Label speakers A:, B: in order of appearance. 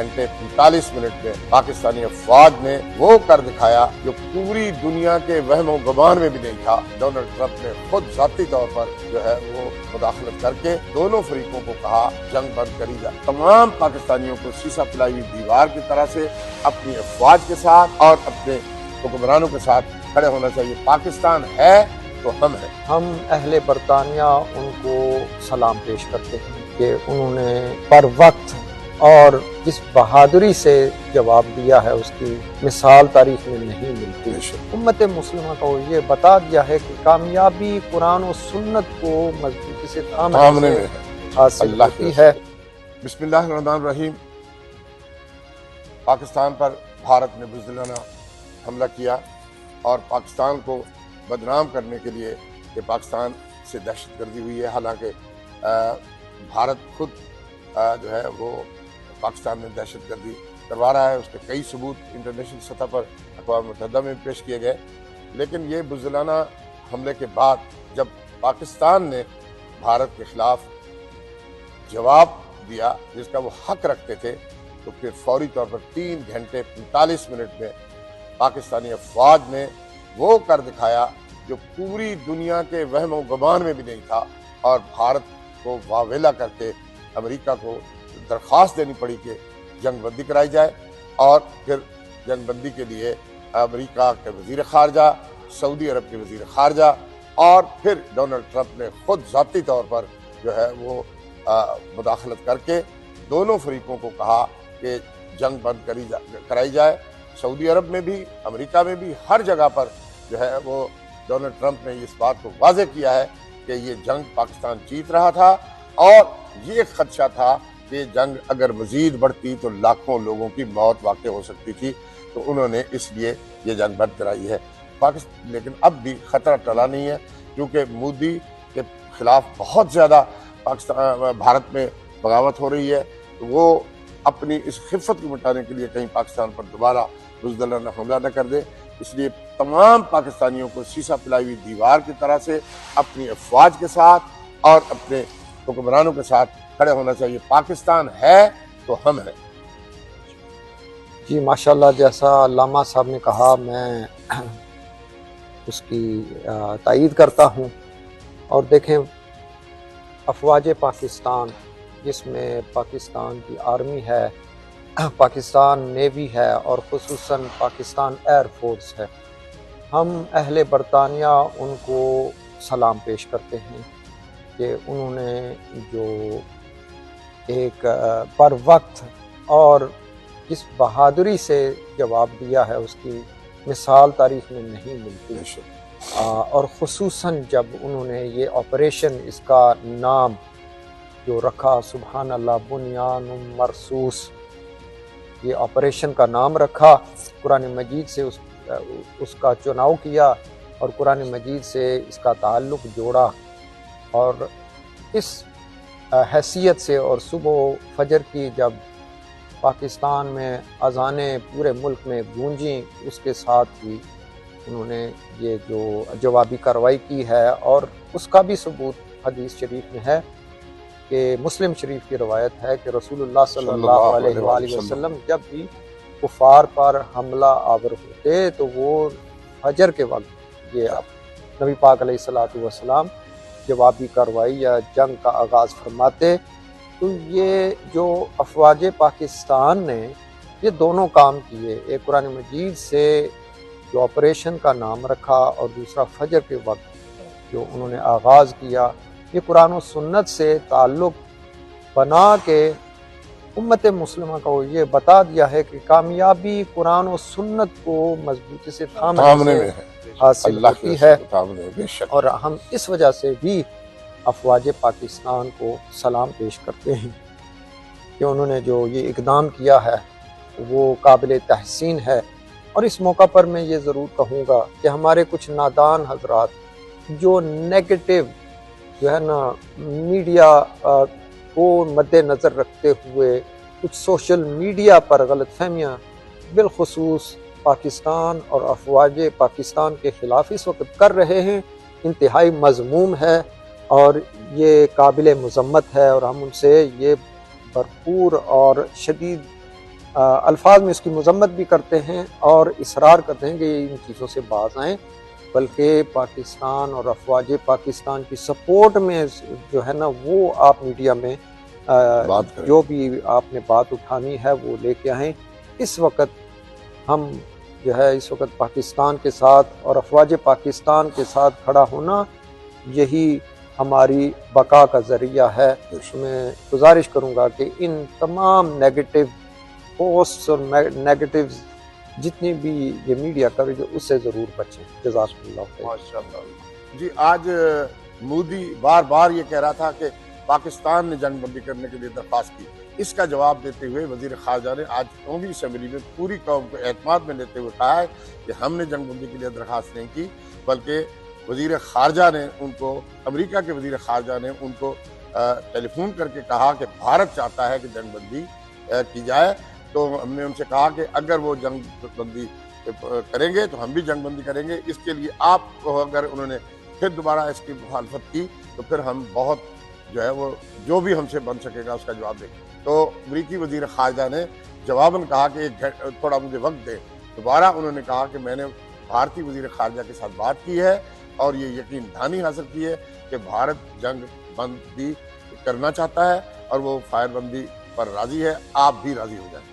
A: گھنٹے 45 منٹ میں پاکستانی افواج نے وہ کر دکھایا جو پوری دنیا کے وہم و گمان میں بھی نہیں تھا۔ ڈونلڈ ٹرمپ نے خود ذاتی طور پر جو ہے وہ مداخلت کر کے دونوں فریقوں کو کہا جنگ بند کری جائے۔ تمام پاکستانیوں کو سیسا پلائی ہوئی دیوار کی طرح سے اپنی افواج کے ساتھ اور اپنے حکمرانوں کے ساتھ کھڑے ہونا چاہیے۔ پاکستان ہے تو ہم ہیں۔
B: ہم اہل برطانیہ ان کو سلام پیش کرتے ہیں کہ انہوں نے پر وقت اور جس بہادری سے جواب دیا ہے اس کی مثال تاریخ میں نہیں ملتی۔ امت مسلمہ کو یہ بتا دیا ہے کہ کامیابی قرآن و سنت کو مضبوطی سے تھامنے میں حاصل ہوتی ہے۔
A: بسم اللہ الرحمن الرحیم۔ پاکستان پر بھارت نے بزدلانہ حملہ کیا اور پاکستان کو بدنام کرنے کے لیے کہ پاکستان سے دہشت گردی ہوئی ہے، حالانکہ بھارت خود جو ہے وہ پاکستان میں دہشت گردی کروا رہا ہے۔ اس کے کئی ثبوت انٹرنیشنل سطح پر اقوام متحدہ میں پیش کیے گئے، لیکن یہ بزدلانہ حملے کے بعد جب پاکستان نے بھارت کے خلاف جواب دیا جس کا وہ حق رکھتے تھے، تو پھر فوری طور پر 3 گھنٹے 45 منٹ میں پاکستانی افواج نے وہ کر دکھایا جو پوری دنیا کے وہم و گمان میں بھی نہیں تھا، اور بھارت کو واویلا کر کے امریکہ کو درخواست دینی پڑی کہ جنگ بندی کرائی جائے، اور پھر جنگ بندی کے لیے امریکہ کے وزیر خارجہ، سعودی عرب کے وزیر خارجہ اور پھر ڈونلڈ ٹرمپ نے خود ذاتی طور پر جو ہے وہ مداخلت کر کے دونوں فریقوں کو کہا کہ جنگ بند کرائی جائے۔ سعودی عرب میں بھی، امریکہ میں بھی، ہر جگہ پر جو ہے وہ ڈونلڈ ٹرمپ نے اس بات کو واضح کیا ہے کہ یہ جنگ پاکستان جیت رہا تھا، اور یہ خدشہ تھا کہ جنگ اگر مزید بڑھتی تو لاکھوں لوگوں کی موت واقع ہو سکتی تھی، تو انہوں نے اس لیے یہ جنگ بند کرائی ہے۔ لیکن اب بھی خطرہ ٹلا نہیں ہے، کیونکہ مودی کے خلاف بہت زیادہ بھارت میں بغاوت ہو رہی ہے، تو وہ اپنی اس خفت کو مٹانے کے لیے کہیں پاکستان پر دوبارہ بزدلانہ حملہ نہ کر دے۔ اس لیے تمام پاکستانیوں کو سیسا پلائی ہوئی دیوار کی طرح سے اپنی افواج کے ساتھ اور اپنے حکمرانوں کے ساتھ کھڑے ہونا چاہیے۔ پاکستان ہے تو ہم ہیں۔
B: جی ماشاءاللہ، جیسا علامہ صاحب نے کہا میں اس کی تائید کرتا ہوں۔ اور دیکھیں، افواج پاکستان جس میں پاکستان کی آرمی ہے، پاکستان نیوی ہے اور خصوصاً پاکستان ایئر فورس ہے، ہم اہل برطانیہ ان کو سلام پیش کرتے ہیں کہ انہوں نے جو ایک پر وقت اور جس بہادری سے جواب دیا ہے اس کی مثال تاریخ میں نہیں ملتی، اور خصوصاً جب انہوں نے یہ آپریشن، اس کا نام جو رکھا، سبحان اللہ، بنیان مرصوص، یہ آپریشن کا نام رکھا، قرآن مجید سے اس کا چناؤ کیا اور قرآن مجید سے اس کا تعلق جوڑا، اور اس حیثیت سے اور صبح و فجر کی جب پاکستان میں اذانیں پورے ملک میں گونجیں، اس کے ساتھ ہی انہوں نے یہ جو جوابی کارروائی کی ہے، اور اس کا بھی ثبوت حدیث شریف میں ہے کہ مسلم شریف کی روایت ہے کہ رسول اللہ صلی اللہ علیہ وآلہ وسلم جب بھی کفار پر حملہ آور ہوتے تو وہ فجر کے وقت یہ نبی پاک علیہ الصلوۃ والسلام جوابی کارروائی یا جنگ کا آغاز فرماتے۔ تو یہ جو افواج پاکستان نے یہ دونوں کام کیے، ایک قرآن مجید سے جو آپریشن کا نام رکھا اور دوسرا فجر کے وقت جو انہوں نے آغاز کیا، یہ قرآن و سنت سے تعلق بنا کے امت مسلمہ کو یہ بتا دیا ہے کہ کامیابی قرآن و سنت کو مضبوطی سے تھامنے میں حاصل ہوتی ہے، اور ہم اس وجہ سے بھی افواج پاکستان کو سلام پیش کرتے ہیں کہ انہوں نے جو یہ اقدام کیا ہے وہ قابل تحسین ہے۔ اور اس موقع پر میں یہ ضرور کہوں گا کہ ہمارے کچھ نادان حضرات جو نیگیٹو جو ہے نا میڈیا کو مد نظر رکھتے ہوئے کچھ سوشل میڈیا پر غلط فہمیاں بالخصوص پاکستان اور افواج پاکستان کے خلاف اس وقت کر رہے ہیں، انتہائی مذموم ہے اور یہ قابل مذمت ہے، اور ہم ان سے یہ بھرپور اور شدید الفاظ میں اس کی مذمت بھی کرتے ہیں اور اصرار کرتے ہیں کہ ان چیزوں سے باز آئیں، بلکہ پاکستان اور افواج پاکستان کی سپورٹ میں جو ہے نا وہ آپ میڈیا میں
A: بات کریں۔
B: جو بھی آپ نے بات اٹھانی ہے وہ لے کے آئیں۔ اس وقت ہم جو ہے اس وقت پاکستان کے ساتھ اور افواج پاکستان کے ساتھ کھڑا ہونا یہی ہماری بقا کا ذریعہ ہے۔ میں گزارش کروں گا کہ ان تمام نیگیٹو پوسٹ اور نیگیٹو جتنی بھی یہ میڈیا کوریج ہے اس سے ضرور بچیں۔ جزاکم اللہ خیر۔
A: ماشاءاللہ جی، آج مودی بار بار یہ کہہ رہا تھا کہ پاکستان نے جنگ بندی کرنے کے لیے درخواست کی، اس کا جواب دیتے ہوئے وزیر خارجہ نے آج قومی اسمبلی میں پوری قوم کو اعتماد میں لیتے ہوئے کہا ہے کہ ہم نے جنگ بندی کے لیے درخواست نہیں کی، بلکہ وزیر خارجہ نے ان کو، امریکہ کے وزیر خارجہ نے ان کو ٹیلی فون کر کے کہا کہ بھارت چاہتا ہے کہ جنگ بندی کی جائے، تو ہم نے ان سے کہا کہ اگر وہ جنگ بندی کریں گے تو ہم بھی جنگ بندی کریں گے، اس کے لیے آپ کو اگر انہوں نے پھر دوبارہ اس کی مخالفت کی تو پھر ہم بہت جو ہے وہ جو بھی ہم سے بن سکے گا اس کا جواب دیں گے۔ تو امریکی وزیر خارجہ نے جواباً کہا کہ تھوڑا مجھے وقت دیں۔ دوبارہ انہوں نے کہا کہ میں نے بھارتی وزیر خارجہ کے ساتھ بات کی ہے اور یہ یقین دہانی حاصل کی ہے کہ بھارت جنگ بندی کرنا چاہتا ہے اور وہ فائر بندی پر راضی ہے، آپ بھی راضی ہو جائیں۔